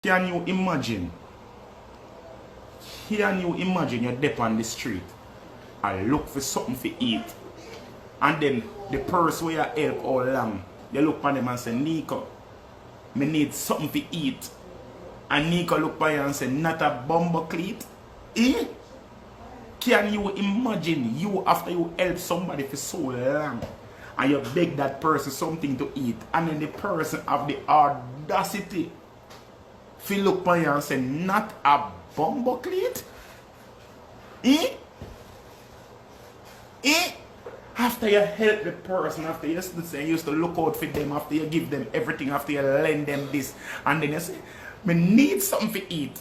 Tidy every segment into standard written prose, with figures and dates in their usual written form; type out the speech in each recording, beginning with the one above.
Can you imagine? Can you imagine you're deep on the street and look for something to eat, and then the person where you help all along, you look at them and say, Neko, me need something to eat. And Neko look at you and say, not a bumblecleat? Eh? Can you imagine you, after you help somebody for so long, and you beg that person something to eat, and then the person have the audacity to look at you and say, not a bumblecleat? Eh? Eh? After you help the person, after you used to look out for them, after you give them everything, after you lend them this, and then you say, me need something to eat.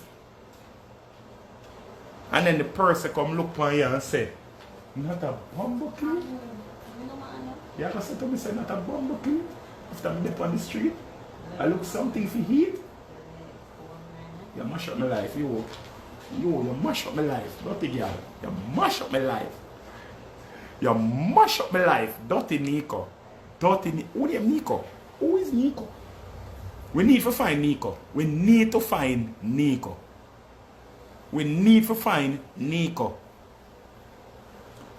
And then the person come look at you and say, not a bumblecleat? You can say to me, say, not a bumblecleat? After I'm up on the street, I look something to eat. You mash up my life, you mash up my life, dirty girl. You mash up my life. You mash up my life, dirty Neko. Who is Neko? Who is Neko? We need to find Neko. We need to find Neko. We need to find Neko.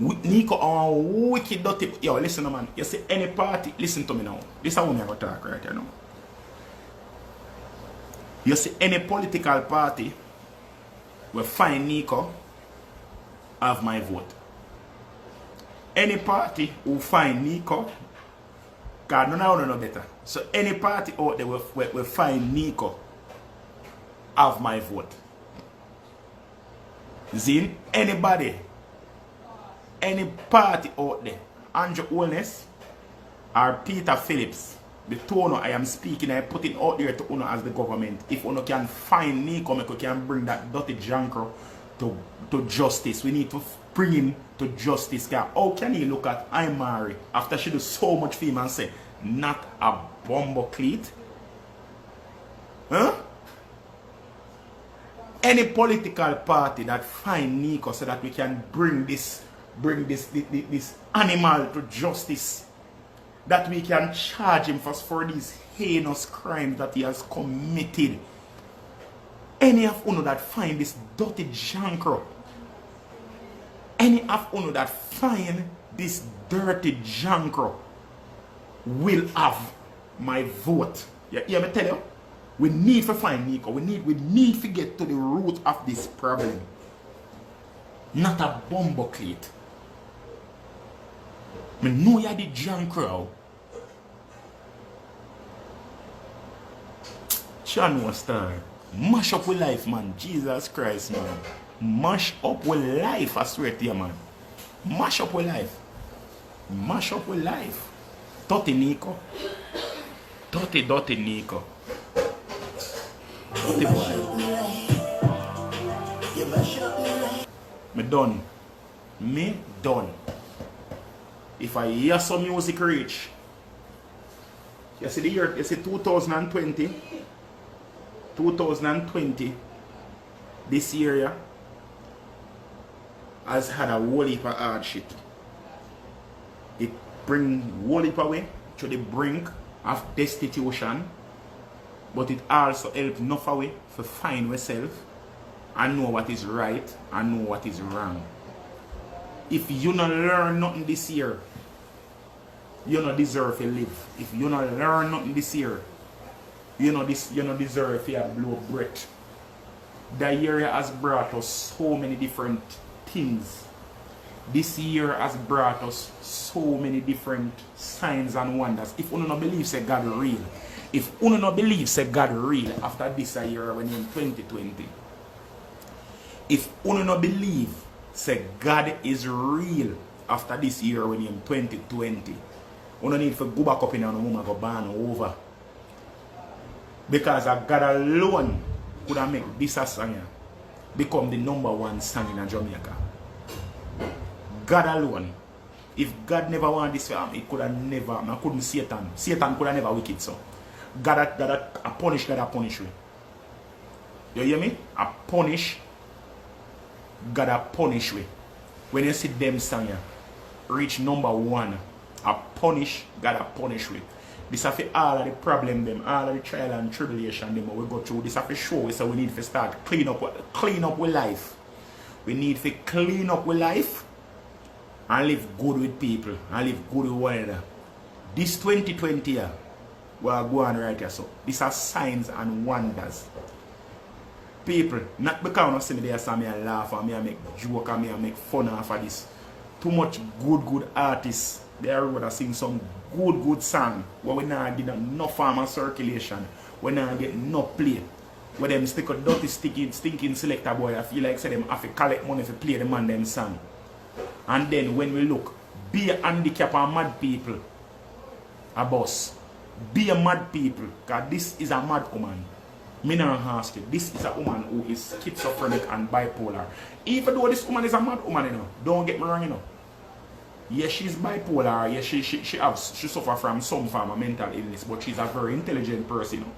Neko are wicked dirty. Yo, listen, man. You see any party, listen to me now. This is how I'm going to talk right here now. You see any political party will find Neko, have my vote. Any party who find Neko, God, no know better. So any party out there will find Neko, have my vote. Zin, anybody, any party out there, Andrew Holness or Peter Phillips, the two I am speaking, I put it out there to Uno as the government. If Uno can find Neko, we can bring that dirty junker to justice. We need to bring him to justice. How can you look at Amari after she does so much for him and say, not a bumblecleat? Huh? Any political party that find Neko so that we can bring this animal to justice, that we can charge him for these heinous crimes that he has committed. Any of you that find this dirty junker, any of you that find this dirty junker will have my vote. You hear me tell you? We need to find Neko. We need to get to the root of this problem. Not a bumblecleat. I know you're the junker. Chan was star. Mash up with life, man. Jesus Christ, man. Mash up with life, I swear to you, man. Mash up with life. Mash up with life. Dirty Neko. Dirty Neko. Dirty boy. Me done. Me done. If I hear some music reach, you see the year, you see 2020, this year has had a whole heap of hardship. It brings whole heap away to the brink of destitution, but it also helps enough away to find yourself and know what is right and know what is wrong. If you not learn nothing this year, you don't deserve to live. If you not learn nothing this year, you don't deserve to blow breath. The year has brought us so many different things. This year has brought us so many different signs and wonders. If you don't believe say God real, if you don't believe say God real after this year when you're in 2020, if you don't believe say God is real after this year when you're in 2020, you don't need to go back up in and woman go ban over. Because God alone could have made this song become the #1 song in Jamaica. God alone. If God never wanted this film, it could have never, I couldn't Satan could have never wicked so. God punish you. You hear me? I punish, God punish you. When you see them song reach #1, I punish, God punish you. This have all of the problem them, all of the trial and tribulation them we go through. This have to show so we need to start clean up with life. We need to clean up with life and live good with people and live good with one another. This 2020 year, we are going right here. So these are signs and wonders. People, not because I see me there, so me and laugh and me and make joke and me and make fun of this. Too much good artists. They are going to sing some good song where we not did enough farm and circulation. We not get no play. Where them stick a dirty stinking selector boy, I feel like say them have to collect money to play the man them song. And then when we look, be a handicap and mad people. A boss. Be a mad people. Because this is a mad woman. Me not ask you. This is a woman who is schizophrenic and bipolar. Even though this woman is a mad woman, you know, don't get me wrong, you know. Yes, she's bipolar. Yes, she suffer from some form of mental illness, but she's a very intelligent person, you know.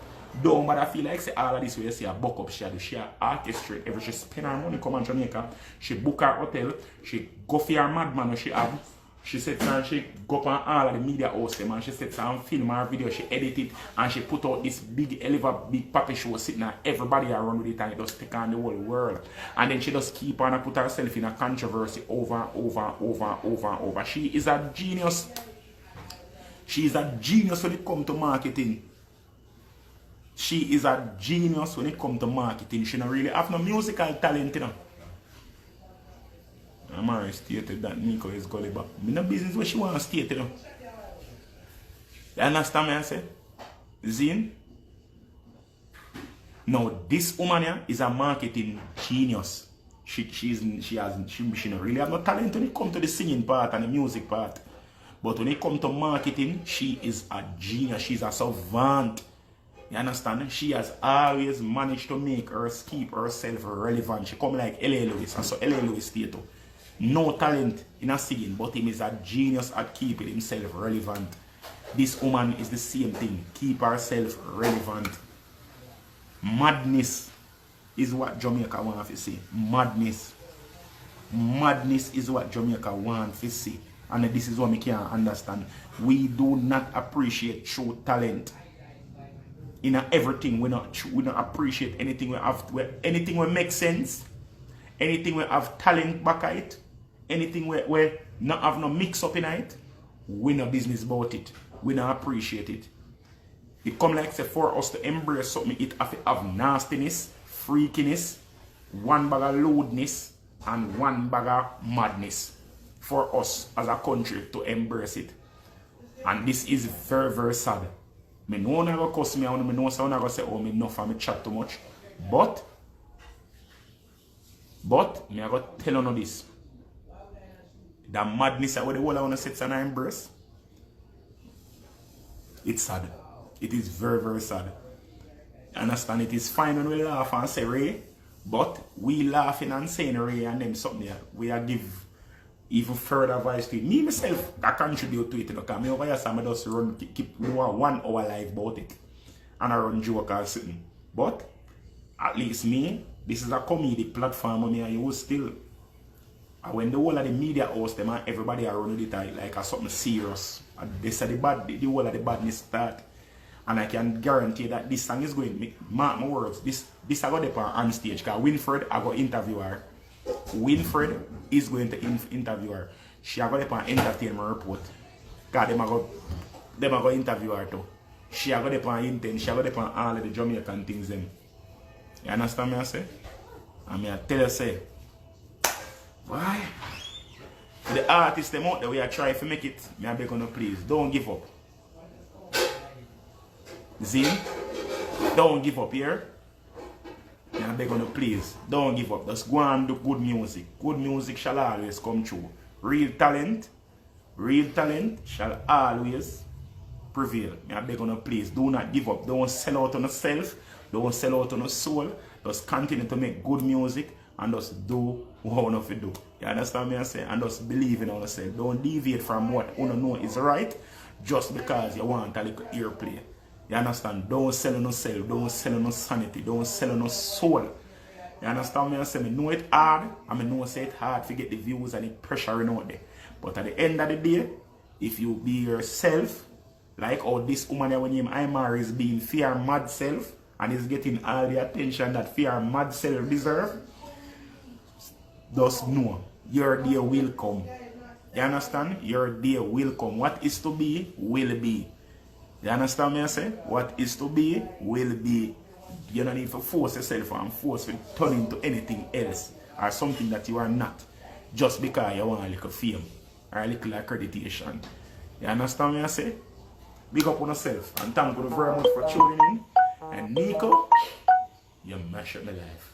Don't but I feel like say all of this way you see a buck up she orchestrate every she spend her money come on Jamaica, she book her hotel, she go for her madman she have. She sits and she go up on all of the media hosts them and she sits and film her video, she edit it and she put out this big puppy show sitting and everybody around with it and it just take on the whole world. And then she just keep on and put herself in a controversy over. She is a genius. She is a genius when it comes to marketing. She is a genius when it comes to marketing. She don't really have no musical talent, you know. Amari stated that Neko is gullible. Me no business where she want to state, you know. You understand me I say? Zin? Now this woman here is a marketing genius. She don't really have no talent when it comes to the singing part and the music part. But when it comes to marketing, she is a genius. She's a savant. You understand? She has always managed to keep herself relevant. She come like L.A. Lewis, and so L.A. Lewis stated. No talent in a singing, but him is a genius at keeping himself relevant. This woman is the same thing. Keep herself relevant. Madness is what Jamaica wants to see. Madness. Madness is what Jamaica wants to see. And this is what we can't understand. We do not appreciate true talent. In everything, we don't appreciate anything we have. Anything will make sense. Anything we have talent back at it. Anything we not have no mix up in it. We no business about it. We don't appreciate it. It come like say for us to embrace something, it have nastiness, freakiness, one bag of lewdness, and one bag of madness. For us as a country to embrace it. And this is very, very sad. Me know one go cuss me and me know someone go say, oh, me enough and me chat too much. But me I go tell you this. The madness that the whole I want to sit and embrace. It's sad. It is very, very sad. You understand? It is fine when we laugh and say Ray, but we laughing and saying Ray and them something there. We are give even further advice to it. Me myself, I contribute to it. Because me over here, so I just run, keep 1 hour live about it. And I run joke or something. But, at least me, this is a comedy platform on me and you still. And when the whole of the media host them and everybody around it like something serious. And they say the whole of the badness start. And I can guarantee that this song is going to mark my words. This I got up on stage. Because Winfred, I got interview her. Winfred is going to interview her. She got up on entertainment report. Because them are going to interview her too. She got up on intent. She got up on all of the Jamaican things them. You understand me I say? And I tell you say, why? For the artists them out there we are trying to make it, me I beg you please, don't give up. Zin, don't give up here. Me I beg you please, don't give up. Just go and do good music. Good music shall always come true. Real talent shall always prevail. Me I beg you please, do not give up. Don't sell out on yourself. Don't sell out on your soul. Just continue to make good music and just do what you have to do. You understand me I say? And just believe in yourself. Don't deviate from what you know is right just because you want a little airplay. You understand? Don't sell on yourself. Don't sell on your sanity. Don't sell on your soul. You understand me I say? I know it hard. And I know say it's hard to get the views and the pressure out there. But at the end of the day, if you be yourself, Like how this woman here when named Amari is being fear mad self and is getting all the attention that fear mad self deserve. Just know your day will come. You understand? Your day will come. What is to be will be. You understand me I say? What is to be will be. You don't need to force yourself and force to turn into anything else or something that you are not just because you want a little fame or a little accreditation. You understand me I say? Big up on yourself and thank you very much for tuning in. And Neko, you mash up my life.